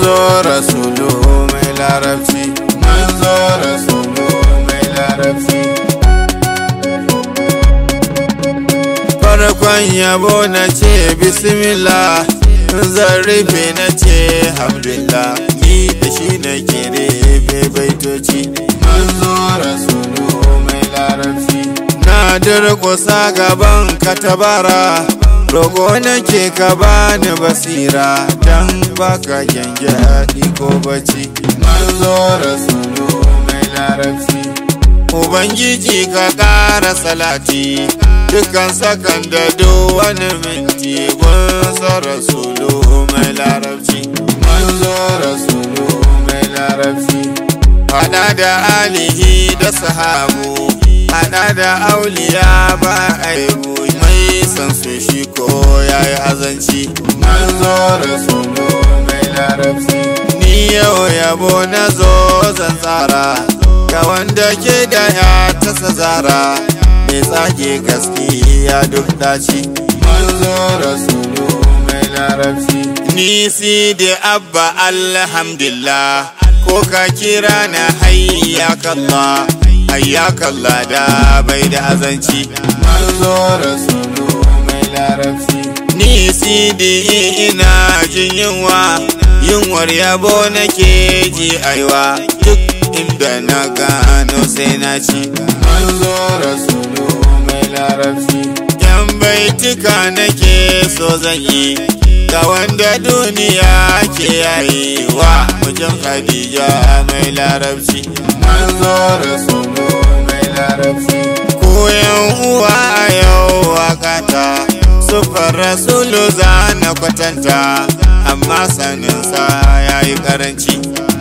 manzo rasulu mai larabci, manzo rasulu mai larabci. Farkon yabo na ce bismillah, zan rufe na ce alhamdulillah, ni da shi na ke rufe baitoci. Manzo rasulu mai larabci, na durƙusa gaban ka tabara, roƙo nake ka bani basira, dan baka gyangyaɗi ko bacci. Manzo rasulu mai larabci, Ubangiji ka ƙara salati, dukkan sakan da wani minti, gunsa rasulu mai larabci. Manzo rasulu mai larabci, haɗa da alihi da sahabu, haɗa da auliya ba aibu, mai san su shi ko yayi azanci. Manzo rasulu mai larabci, ni yau yabo na zo zan tsara, ga wanda ke da ya tasa zara, mai tsage gaskiya duk daci. Manzo rasulu mai larabci, ni sidi abba alhamdulillah, ko ka kira na hayyakallah, hayyakallah da bai da azanci. Manzo rasulu mai larabci, ni sidi ina jin yunwar yabo nake ji aiwa, duk inda na gano sai na ci. Manzo rasulu mai larabci, yan baitika nake so zan yi, ga wanda duniya ke yayi wa mijin Khadija mai larabci. Manzo rasulu mai larabci, koyan uwa a yau wakata, sufar rasulu za na kwatanta, amma saninsa ya yi karanci.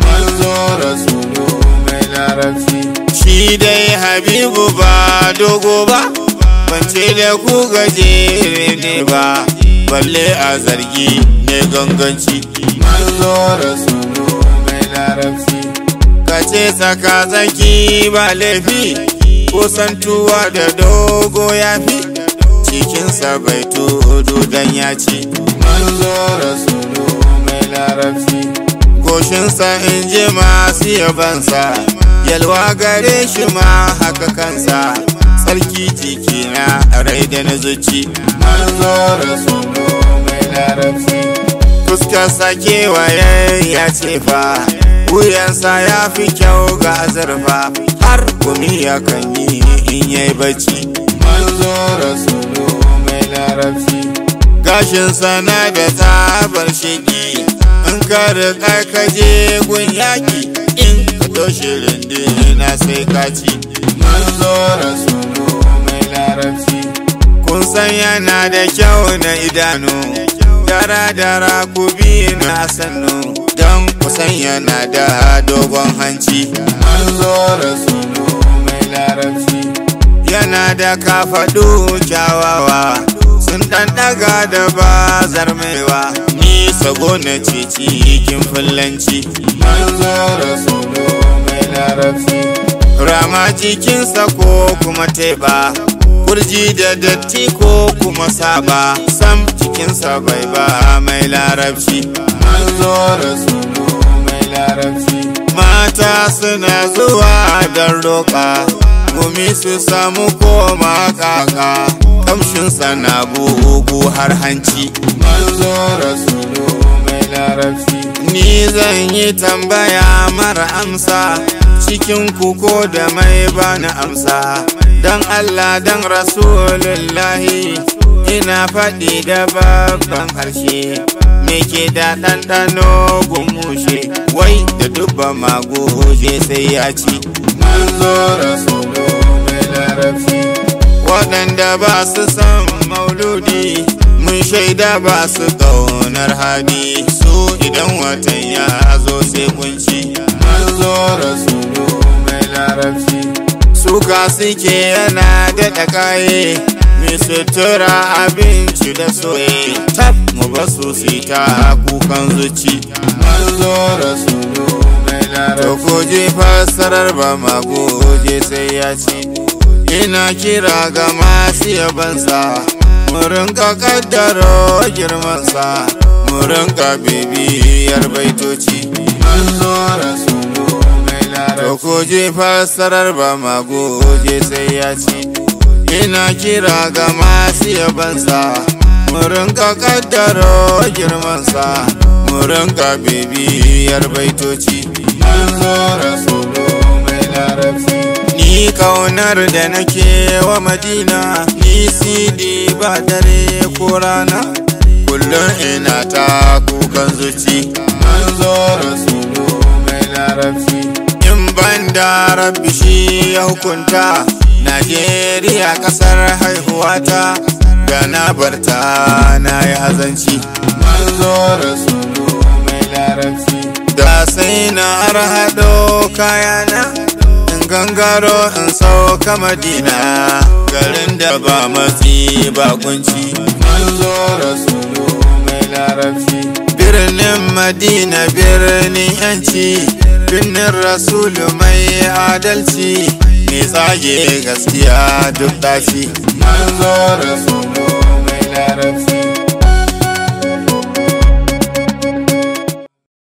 Manzo rasulu mai larabci, shi dai habibu ba dogo ba, bance da ku gajere ne ba, balle a zargi ne ganganci. Manzo rasulu mai larabci, kace saka zaki ba laifi, kusantuwa da dogo ya fi, cikinsa bai tudu dan ya ci. Manzo rasulu mai larabci, goshinsa in ji masu yabansa, yalwa gare shi ma haka kansa, sarki jikina rai da na zuci. Manzo rasulu mai larabci, fuskarsa kewaye ya ce fa, wuyansa ya fi kyau ga azurfa, har gumi ya kan yi in yai bacci. Manzo rasulu mai larabci, gashinsa na da tsabar sheki, in ka riƙa ka je gun yaƙi, in ka toshe rindina sai ka ci. Manzo rasulu mai larabci, kun san yana da kyau na idanu, dara ku bi na sannu, don kusan yana da dogon hanci. Manzo rasulu mai larabci, yana da kafaɗu kyawawa, sun ɗan ɗaga da ba zarmewa, ni sabo na cikin fullanci. Manzo rasulu mai larabci, rama cikinsa ko kuma teɓa, kurji da datti ko kuma saba, sam cikinsa bai ba mai larabci. Manzo rasulu mai larabci, mata suna zuwa don roƙa, gumi su samu koma kaka, kamshinsa na bugu har hanci. Manzo rasulu mai larabci, ni zan yi tambaya mara amsa, cikin kuko da mai bani amsa, dan Allah dan rasulullahi, ina faɗi da babban harshe, me ke da ɗanɗano gumushe, wai da dubba magoje sai ya ci. Manzo rasulu mai larabci, waɗanda ba su san mauludi, mun shaida ba su ƙaunar hadi, su idan watan ya zo sai kunci. Manzo rasulu mai larabci, suka suke yana daɗa kaye, mai sutura abinci da soye, tab mu ba su sita kukan zuci. Manzo rasulu mai larabci, ko je fassarar ba ma goje sai ya ci. Ina kira ga masu yabansa, mu rinka kaddaro girmansa, mu rinka bibiyar baitoci. Manzo rasulu mai larabci. To ko je fassarar ba ma goje sai ya ci. Ina kira ga masu yabansa, mu rinka kaddaro girmansa, mu rinka bibiyar baitoci. Manzo rasulu mai larabci. Ni kaunar da nake wa Madina, ni sidi ba dare ko rana, kullum ina ta kukan zuci. Manzo rasulu mai larabci. In ban da rabbi shi ya hukunta, Najeriya kasar haihuwata, da na barta na yi azanci. Manzo rasulu mai larabci. Da sai na arhaɗo kayana, in gangaro in sauka Madina, garin da ba matsi ba kunci. Manzo rasulu mai larabci. Birnin Madina birnin yanci, birnin rasulu mai adalci, mai tsage gaskiya duk ɗaci. Manzo rasulu